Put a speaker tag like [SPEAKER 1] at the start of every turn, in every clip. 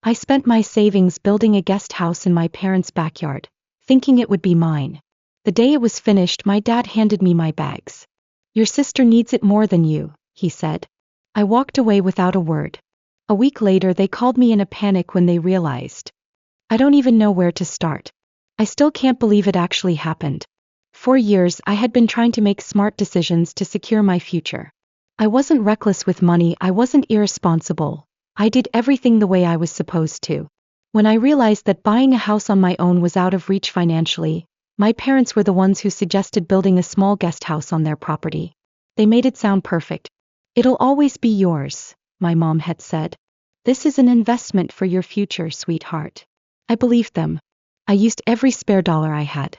[SPEAKER 1] I spent my savings building a guest house in my parents' backyard, thinking it would be mine. The day it was finished, my dad handed me my bags. Your sister needs it more than you, he said. I walked away without a word. A week later they called me in a panic when they realized. I don't even know where to start. I still can't believe it actually happened. For years I had been trying to make smart decisions to secure my future. I wasn't reckless with money, I wasn't irresponsible. I did everything the way I was supposed to. When I realized that buying a house on my own was out of reach financially, my parents were the ones who suggested building a small guest house on their property. They made it sound perfect. It'll always be yours, my mom had said. This is an investment for your future, sweetheart. I believed them. I used every spare dollar I had.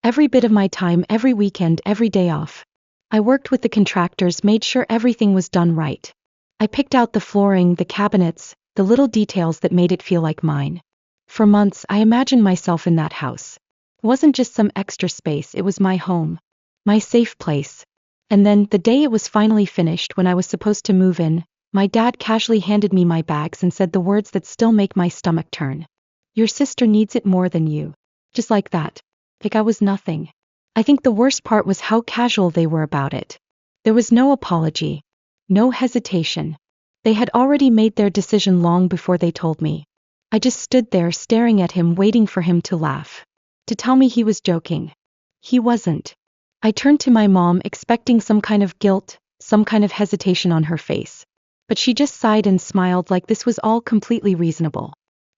[SPEAKER 1] Every bit of my time, every weekend, every day off. I worked with the contractors, made sure everything was done right. I picked out the flooring, the cabinets, the little details that made it feel like mine. For months, I imagined myself in that house. It wasn't just some extra space, it was my home. My safe place. And then, the day it was finally finished, when I was supposed to move in, my dad casually handed me my bags and said the words that still make my stomach turn. Your sister needs it more than you. Just like that. Like I was nothing. I think the worst part was how casual they were about it. There was no apology. No hesitation. They had already made their decision long before they told me. I just stood there staring at him, waiting for him to laugh. To tell me he was joking. He wasn't. I turned to my mom expecting some kind of guilt, some kind of hesitation on her face. But she just sighed and smiled like this was all completely reasonable.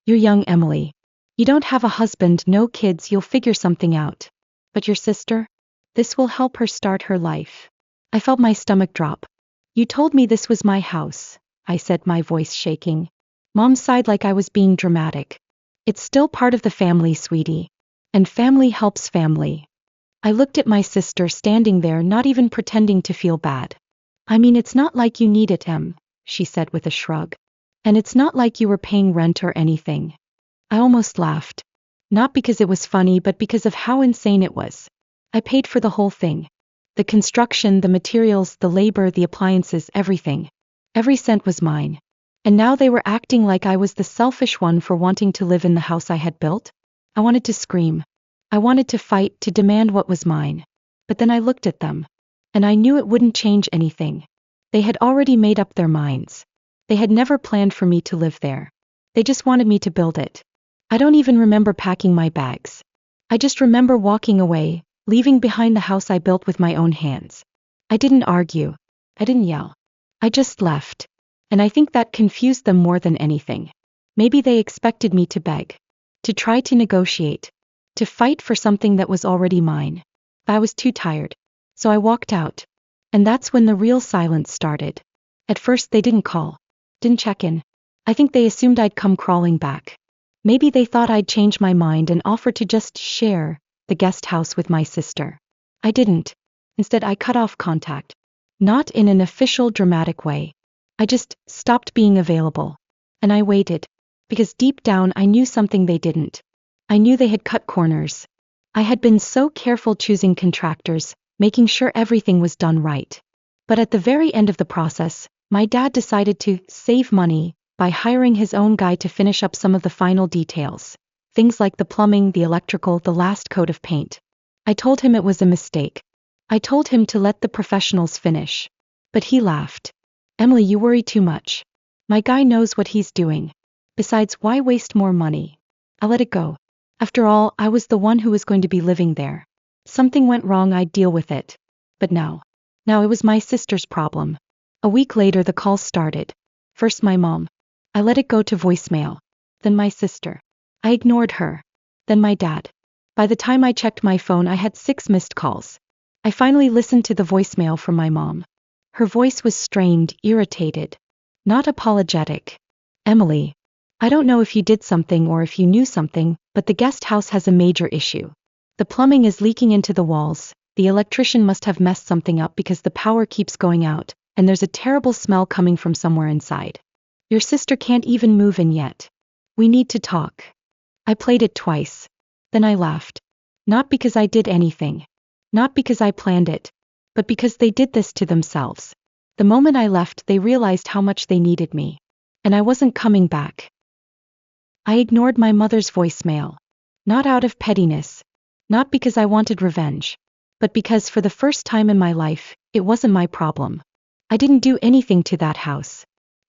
[SPEAKER 1] You're young, Emily. You don't have a husband, no kids, you'll figure something out. But your sister? This will help her start her life. I felt my stomach drop. You told me this was my house, I said, my voice shaking. Mom sighed like I was being dramatic. It's still part of the family, sweetie. And family helps family. I looked at my sister standing there, not even pretending to feel bad. I mean, it's not like you need it, Em, she said with a shrug. And it's not like you were paying rent or anything. I almost laughed. Not because it was funny, but because of how insane it was. I paid for the whole thing. The construction, the materials, the labor, the appliances, everything. Every cent was mine. And now they were acting like I was the selfish one for wanting to live in the house I had built? I wanted to scream. I wanted to fight, to demand what was mine. But then I looked at them. And I knew it wouldn't change anything. They had already made up their minds. They had never planned for me to live there. They just wanted me to build it. I don't even remember packing my bags. I just remember walking away, leaving behind the house I built with my own hands. I didn't argue. I didn't yell. I just left. And I think that confused them more than anything. Maybe they expected me to beg. To try to negotiate. To fight for something that was already mine. But I was too tired. So I walked out. And that's when the real silence started. At first they didn't call. Didn't check in. I think they assumed I'd come crawling back. Maybe they thought I'd change my mind and offer to just share the guest house with my sister. I didn't. Instead, I cut off contact. Not in an official, dramatic way. I just stopped being available. And I waited. Because deep down I knew something they didn't. I knew they had cut corners. I had been so careful choosing contractors, making sure everything was done right. But at the very end of the process, my dad decided to save money by hiring his own guy to finish up some of the final details. Things like the plumbing, the electrical, the last coat of paint. I told him it was a mistake. I told him to let the professionals finish. But he laughed. Emily, you worry too much. My guy knows what he's doing. Besides, why waste more money? I let it go. After all, I was the one who was going to be living there. Something went wrong, I'd deal with it. But now it was my sister's problem. A week later the calls started. First my mom. I let it go to voicemail. Then my sister. I ignored her. Then my dad. By the time I checked my phone I had 6 missed calls. I finally listened to the voicemail from my mom. Her voice was strained, irritated. Not apologetic. Emily. I don't know if you did something or if you knew something, but the guest house has a major issue. The plumbing is leaking into the walls, the electrician must have messed something up because the power keeps going out, and there's a terrible smell coming from somewhere inside. Your sister can't even move in yet. We need to talk. I played it twice. Then I laughed. Not because I did anything. Not because I planned it. But because they did this to themselves. The moment I left they realized how much they needed me. And I wasn't coming back. I ignored my mother's voicemail. Not out of pettiness. Not because I wanted revenge. But because for the first time in my life, it wasn't my problem. I didn't do anything to that house.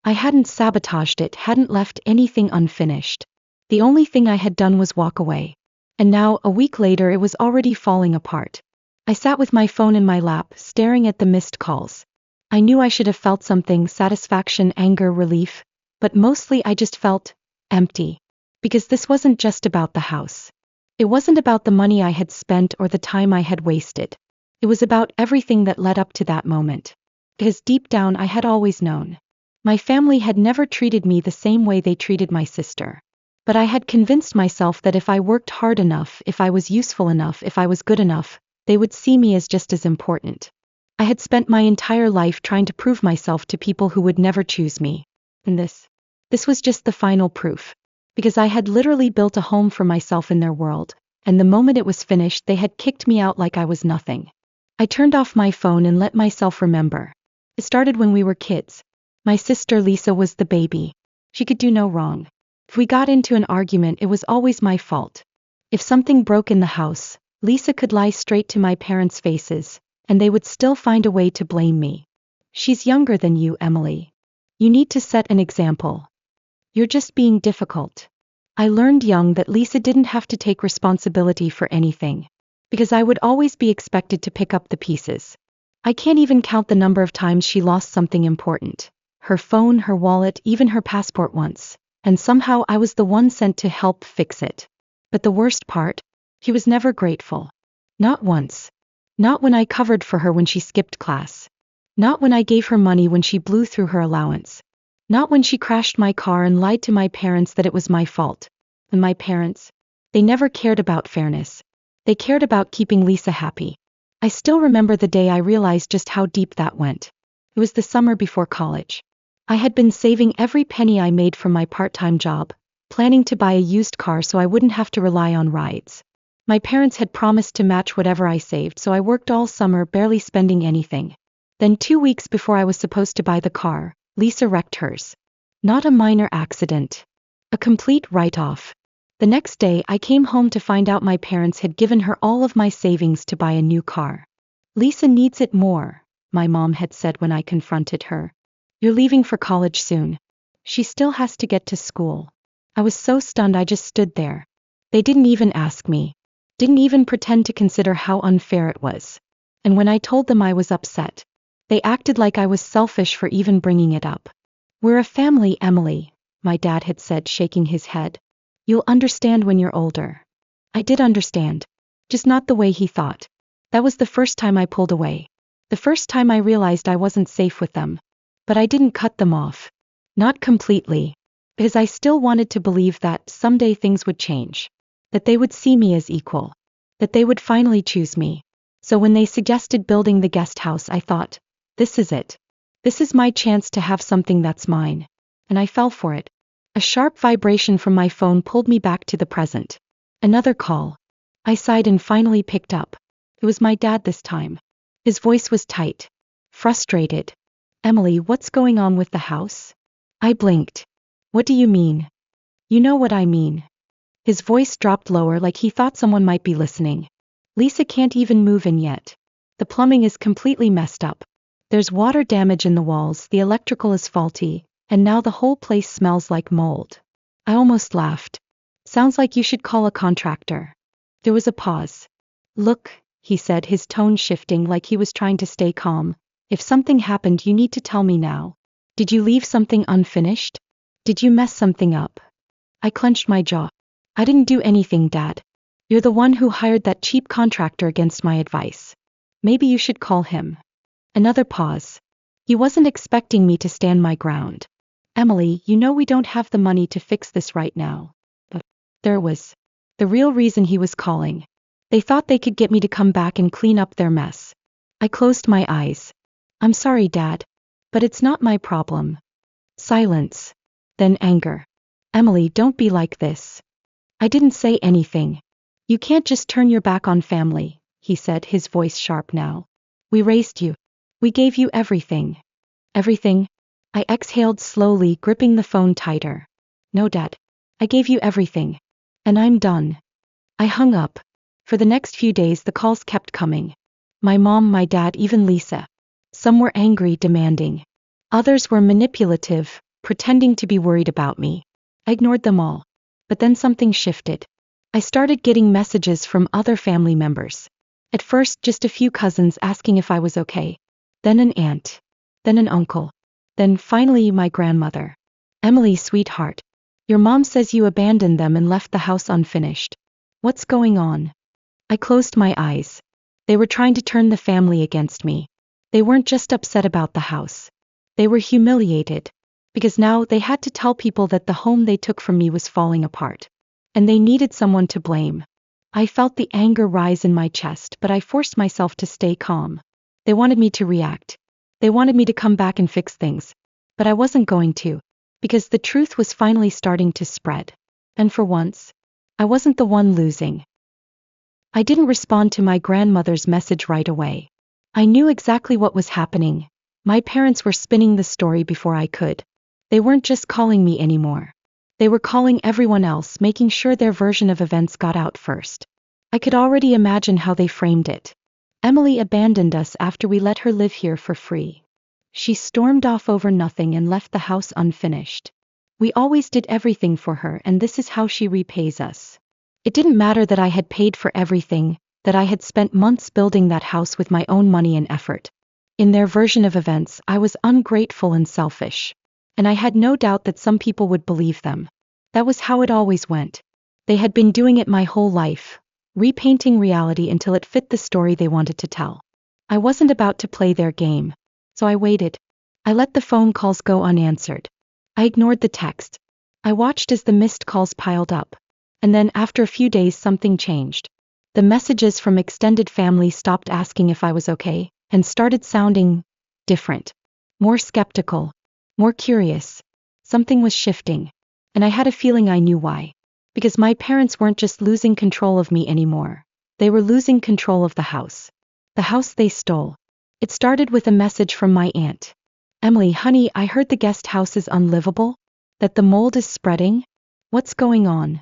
[SPEAKER 1] I hadn't sabotaged it, hadn't left anything unfinished. The only thing I had done was walk away. And now, a week later, it was already falling apart. I sat with my phone in my lap, staring at the missed calls. I knew I should have felt something, satisfaction, anger, relief, but mostly I just felt empty. Because this wasn't just about the house. It wasn't about the money I had spent or the time I had wasted. It was about everything that led up to that moment. Because deep down I had always known. My family had never treated me the same way they treated my sister. But I had convinced myself that if I worked hard enough, if I was useful enough, if I was good enough, they would see me as just as important. I had spent my entire life trying to prove myself to people who would never choose me. And this was just the final proof. Because I had literally built a home for myself in their world, and the moment it was finished they had kicked me out like I was nothing. I turned off my phone and let myself remember. It started when we were kids. My sister Lisa was the baby. She could do no wrong. If we got into an argument, it was always my fault. If something broke in the house, Lisa could lie straight to my parents' faces, and they would still find a way to blame me. She's younger than you, Emily. You need to set an example. You're just being difficult. I learned young that Lisa didn't have to take responsibility for anything. Because I would always be expected to pick up the pieces. I can't even count the number of times she lost something important. Her phone, her wallet, even her passport once. And somehow I was the one sent to help fix it. But the worst part? She was never grateful. Not once. Not when I covered for her when she skipped class. Not when I gave her money when she blew through her allowance. Not when she crashed my car and lied to my parents that it was my fault. And my parents? They never cared about fairness. They cared about keeping Lisa happy. I still remember the day I realized just how deep that went. It was the summer before college. I had been saving every penny I made from my part-time job, planning to buy a used car so I wouldn't have to rely on rides. My parents had promised to match whatever I saved, so I worked all summer, barely spending anything. Then 2 weeks before I was supposed to buy the car, Lisa wrecked hers. Not a minor accident. A complete write-off. The next day I came home to find out my parents had given her all of my savings to buy a new car. Lisa needs it more, my mom had said when I confronted her. You're leaving for college soon. She still has to get to school. I was so stunned I just stood there. They didn't even ask me. Didn't even pretend to consider how unfair it was. And when I told them I was upset, they acted like I was selfish for even bringing it up. We're a family, Emily, my dad had said, shaking his head. You'll understand when you're older. I did understand. Just not the way he thought. That was the first time I pulled away. The first time I realized I wasn't safe with them. But I didn't cut them off. Not completely. Because I still wanted to believe that someday things would change. That they would see me as equal. That they would finally choose me. So when they suggested building the guest house, I thought, this is it. This is my chance to have something that's mine. And I fell for it. A sharp vibration from my phone pulled me back to the present. Another call. I sighed and finally picked up. It was my dad this time. His voice was tight. Frustrated. Emily, what's going on with the house? I blinked. What do you mean? You know what I mean. His voice dropped lower, like he thought someone might be listening. Lisa can't even move in yet. The plumbing is completely messed up. There's water damage in the walls, the electrical is faulty, and now the whole place smells like mold. I almost laughed. Sounds like you should call a contractor. There was a pause. Look, he said, his tone shifting like he was trying to stay calm. If something happened, you need to tell me now. Did you leave something unfinished? Did you mess something up? I clenched my jaw. I didn't do anything, Dad. You're the one who hired that cheap contractor against my advice. Maybe you should call him. Another pause. He wasn't expecting me to stand my ground. Emily, you know we don't have the money to fix this right now. But there was the real reason he was calling. They thought they could get me to come back and clean up their mess. I closed my eyes. I'm sorry, Dad. But it's not my problem. Silence. Then anger. Emily, don't be like this. I didn't say anything. You can't just turn your back on family, he said, his voice sharp now. We raised you. We gave you everything. Everything? I exhaled slowly, gripping the phone tighter. No, Dad. I gave you everything. And I'm done. I hung up. For the next few days the calls kept coming. My mom, my dad, even Lisa. Some were angry, demanding. Others were manipulative, pretending to be worried about me. I ignored them all. But then something shifted. I started getting messages from other family members. At first, just a few cousins asking if I was okay. Then an aunt. Then an uncle. Then finally my grandmother. Emily, sweetheart. Your mom says you abandoned them and left the house unfinished. What's going on? I closed my eyes. They were trying to turn the family against me. They weren't just upset about the house. They were humiliated. Because now they had to tell people that the home they took from me was falling apart. And they needed someone to blame. I felt the anger rise in my chest, but I forced myself to stay calm. They wanted me to react. They wanted me to come back and fix things. But I wasn't going to. Because the truth was finally starting to spread. And for once, I wasn't the one losing. I didn't respond to my grandmother's message right away. I knew exactly what was happening. My parents were spinning the story before I could. They weren't just calling me anymore. They were calling everyone else, making sure their version of events got out first. I could already imagine how they framed it. Emily abandoned us after we let her live here for free. She stormed off over nothing and left the house unfinished. We always did everything for her, and this is how she repays us. It didn't matter that I had paid for everything, that I had spent months building that house with my own money and effort. In their version of events, I was ungrateful and selfish. And I had no doubt that some people would believe them. That was how it always went. They had been doing it my whole life, repainting reality until it fit the story they wanted to tell. I wasn't about to play their game. So I waited. I let the phone calls go unanswered. I ignored the text. I watched as the missed calls piled up. And then after a few days something changed. The messages from extended family stopped asking if I was okay, and started sounding different. More skeptical. More curious. Something was shifting. And I had a feeling I knew why. Because my parents weren't just losing control of me anymore. They were losing control of the house. The house they stole. It started with a message from my aunt. Emily, honey, I heard the guest house is unlivable? That the mold is spreading? What's going on?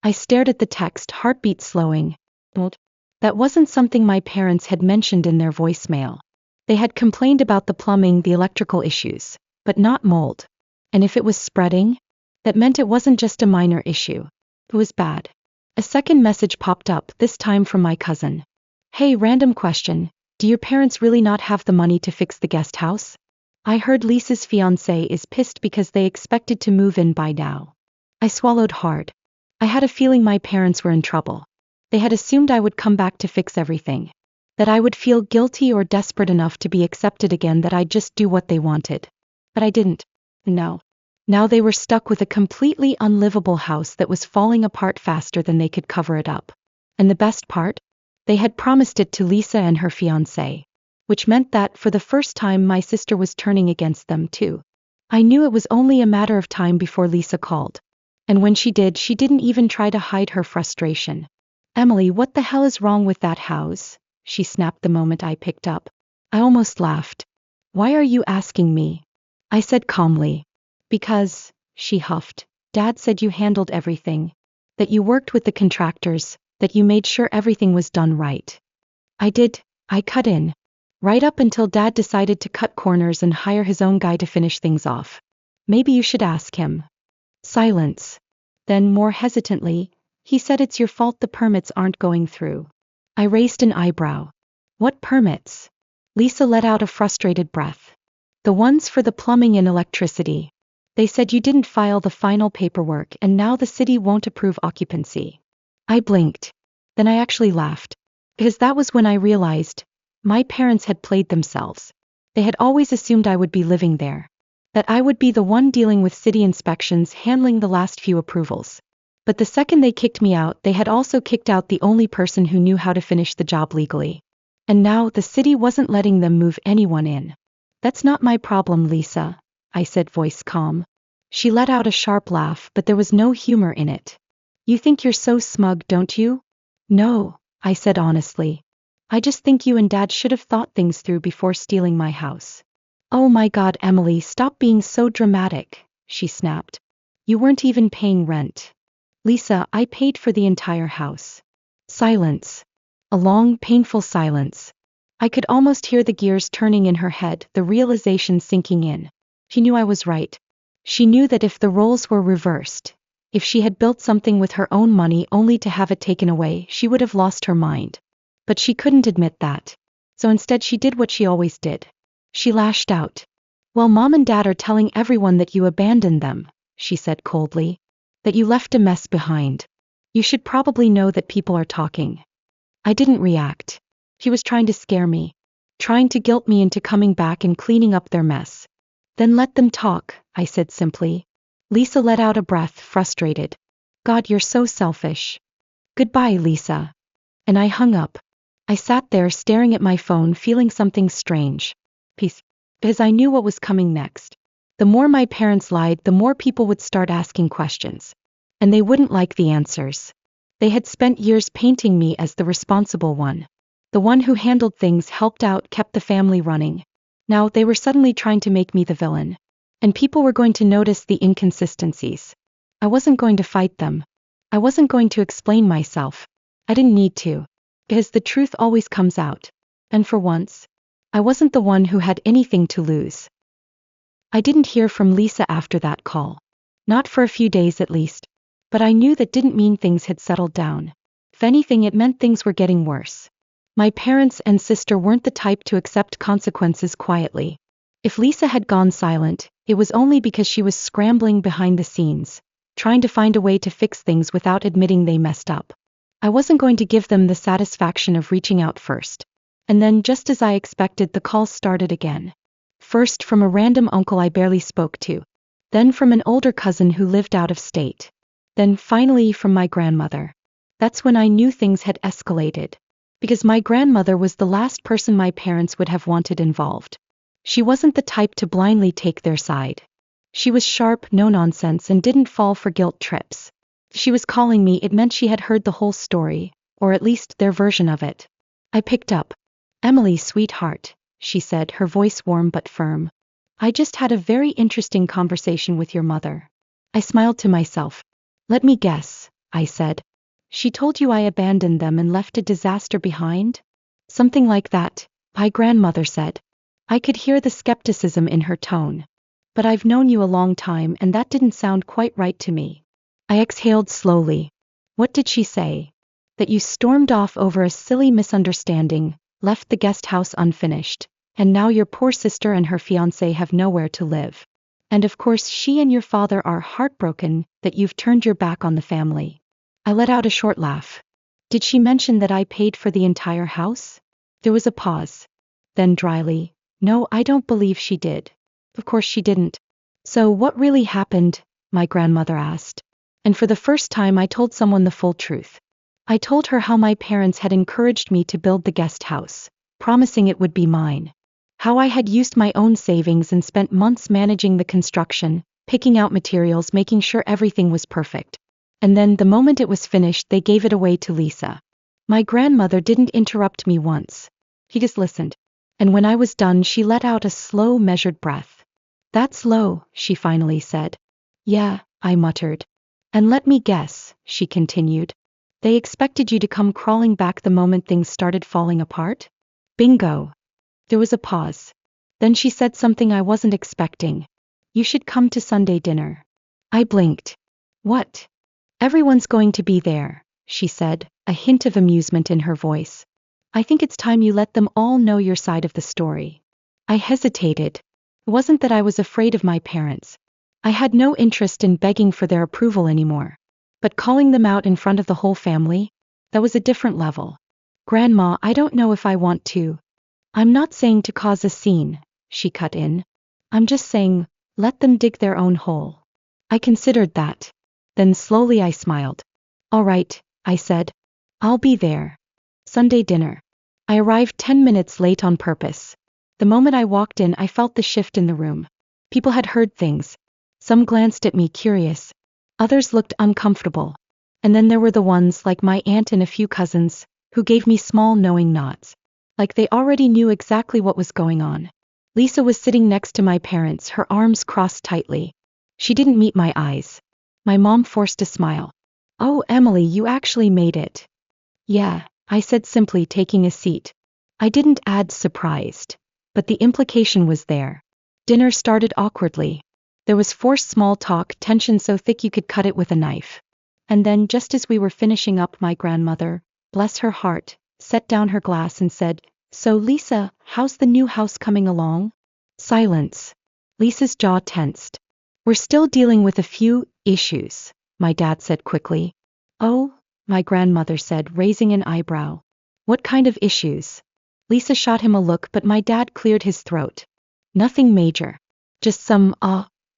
[SPEAKER 1] I stared at the text, heartbeat slowing. Mold? That wasn't something my parents had mentioned in their voicemail. They had complained about the plumbing, the electrical issues, but not mold. And if it was spreading, that meant it wasn't just a minor issue. It was bad. A second message popped up, this time from my cousin. Hey, random question. Do your parents really not have the money to fix the guest house? I heard Lisa's fiancé is pissed because they expected to move in by now. I swallowed hard. I had a feeling my parents were in trouble. They had assumed I would come back to fix everything. That I would feel guilty or desperate enough to be accepted again, that I'd just do what they wanted. But I didn't. No. Now they were stuck with a completely unlivable house that was falling apart faster than they could cover it up. And the best part? They had promised it to Lisa and her fiancé. Which meant that, for the first time, my sister was turning against them too. I knew it was only a matter of time before Lisa called. And when she did, she didn't even try to hide her frustration. Emily, what the hell is wrong with that house? She snapped the moment I picked up. I almost laughed. Why are you asking me? I said calmly. Because, she huffed, Dad said you handled everything. That you worked with the contractors, that you made sure everything was done right. I did. I cut in. Right up until Dad decided to cut corners and hire his own guy to finish things off. Maybe you should ask him. Silence. Then, more hesitantly, he said it's your fault the permits aren't going through. I raised an eyebrow. What permits? Lisa let out a frustrated breath. The ones for the plumbing and electricity. They said you didn't file the final paperwork and now the city won't approve occupancy. I blinked. Then I actually laughed. Because that was when I realized, my parents had played themselves. They had always assumed I would be living there. That I would be the one dealing with city inspections, handling the last few approvals. But the second they kicked me out, they had also kicked out the only person who knew how to finish the job legally. And now the city wasn't letting them move anyone in. That's not my problem, Lisa, I said, voice calm. She let out a sharp laugh, but there was no humor in it. You think you're so smug, don't you? No, I said honestly. I just think you and Dad should have thought things through before stealing my house. Oh my God, Emily, stop being so dramatic, she snapped. You weren't even paying rent. Lisa, I paid for the entire house. Silence. A long, painful silence. I could almost hear the gears turning in her head, the realization sinking in. She knew I was right. She knew that if the roles were reversed, if she had built something with her own money only to have it taken away, she would have lost her mind. But she couldn't admit that. So instead she did what she always did. She lashed out. Well, Mom and Dad are telling everyone that you abandoned them, she said coldly. That you left a mess behind. You should probably know that people are talking. I didn't react. She was trying to scare me. Trying to guilt me into coming back and cleaning up their mess. Then let them talk, I said simply. Lisa let out a breath, frustrated. God, you're so selfish. Goodbye, Lisa. And I hung up. I sat there staring at my phone, feeling something strange. Peace. Because I knew what was coming next. The more my parents lied, the more people would start asking questions. And they wouldn't like the answers. They had spent years painting me as the responsible one. The one who handled things, helped out, kept the family running. Now they were suddenly trying to make me the villain. And people were going to notice the inconsistencies. I wasn't going to fight them. I wasn't going to explain myself. I didn't need to. Because the truth always comes out. And for once, I wasn't the one who had anything to lose. I didn't hear from Lisa after that call. Not for a few days at least. But I knew that didn't mean things had settled down. If anything, it meant things were getting worse. My parents and sister weren't the type to accept consequences quietly. If Lisa had gone silent, it was only because she was scrambling behind the scenes, trying to find a way to fix things without admitting they messed up. I wasn't going to give them the satisfaction of reaching out first. And then, just as I expected, the calls started again. First from a random uncle I barely spoke to. Then from an older cousin who lived out of state. Then finally from my grandmother. That's when I knew things had escalated. Because my grandmother was the last person my parents would have wanted involved. She wasn't the type to blindly take their side. She was sharp, no nonsense, and didn't fall for guilt trips. If she was calling me, it meant she had heard the whole story, or at least their version of it. I picked up. Emily, sweetheart, she said, her voice warm but firm. I just had a very interesting conversation with your mother. I smiled to myself. Let me guess, I said. She told you I abandoned them and left a disaster behind? Something like that, my grandmother said. I could hear the skepticism in her tone. But I've known you a long time and that didn't sound quite right to me. I exhaled slowly. What did she say? That you stormed off over a silly misunderstanding, left the guest house unfinished, and now your poor sister and her fiancé have nowhere to live. And of course she and your father are heartbroken that you've turned your back on the family. I let out a short laugh. Did she mention that I paid for the entire house? There was a pause. Then dryly, no, I don't believe she did. Of course she didn't. So what really happened? My grandmother asked. And for the first time I told someone the full truth. I told her how my parents had encouraged me to build the guest house, promising it would be mine. How I had used my own savings and spent months managing the construction, picking out materials, making sure everything was perfect. And then, the moment it was finished, they gave it away to Lisa. My grandmother didn't interrupt me once. She just listened. And when I was done, she let out a slow, measured breath. That's low, she finally said. Yeah, I muttered. And let me guess, she continued. They expected you to come crawling back the moment things started falling apart? Bingo. There was a pause. Then she said something I wasn't expecting. You should come to Sunday dinner. I blinked. What? Everyone's going to be there, she said, a hint of amusement in her voice. I think it's time you let them all know your side of the story. I hesitated. It wasn't that I was afraid of my parents. I had no interest in begging for their approval anymore. But calling them out in front of the whole family? That was a different level. Grandma, I don't know if I want to. I'm not saying to cause a scene, she cut in. I'm just saying, let them dig their own hole. I considered that. Then slowly I smiled. All right, I said. I'll be there. Sunday dinner. I arrived 10 minutes late on purpose. The moment I walked in, I felt the shift in the room. People had heard things. Some glanced at me curious. Others looked uncomfortable. And then there were the ones, like my aunt and a few cousins, who gave me small knowing nods. Like they already knew exactly what was going on. Lisa was sitting next to my parents, her arms crossed tightly. She didn't meet my eyes. My mom forced a smile. Oh, Emily, you actually made it. Yeah, I said simply, taking a seat. I didn't add surprised, but the implication was there. Dinner started awkwardly. There was forced small talk, tension so thick you could cut it with a knife. And then, just as we were finishing up, my grandmother, bless her heart, set down her glass and said, "So Lisa, how's the new house coming along?" Silence. Lisa's jaw tensed. "We're still dealing with a few issues," my dad said quickly. "Oh," my grandmother said, raising an eyebrow. "What kind of issues?" Lisa shot him a look, but my dad cleared his throat. "Nothing major. Just some,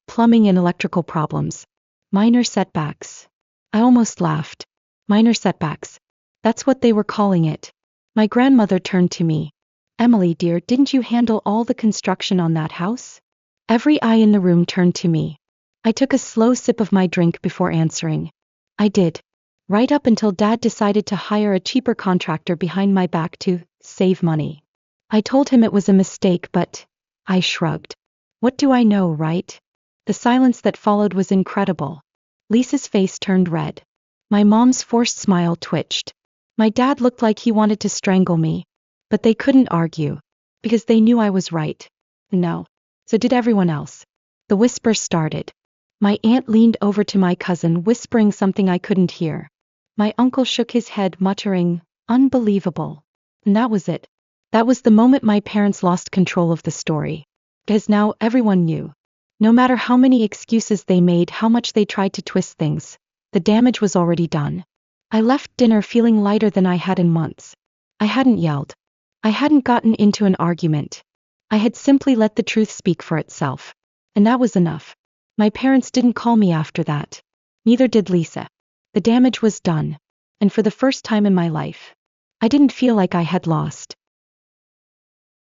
[SPEAKER 1] plumbing and electrical problems. Minor setbacks." I almost laughed. Minor setbacks. That's what they were calling it. My grandmother turned to me. "Emily dear, didn't you handle all the construction on that house?" Every eye in the room turned to me. I took a slow sip of my drink before answering. "I did. Right up until Dad decided to hire a cheaper contractor behind my back to save money. I told him it was a mistake, but..." I shrugged. "What do I know, right?" The silence that followed was incredible. Lisa's face turned red. My mom's forced smile twitched. My dad looked like he wanted to strangle me. But they couldn't argue. Because they knew I was right. No. So did everyone else. The whisper started. My aunt leaned over to my cousin, whispering something I couldn't hear. My uncle shook his head, muttering, "Unbelievable." And that was it. That was the moment my parents lost control of the story. Because now everyone knew. No matter how many excuses they made, how much they tried to twist things, the damage was already done. I left dinner feeling lighter than I had in months. I hadn't yelled. I hadn't gotten into an argument. I had simply let the truth speak for itself. And that was enough. My parents didn't call me after that. Neither did Lisa. The damage was done. And for the first time in my life, I didn't feel like I had lost.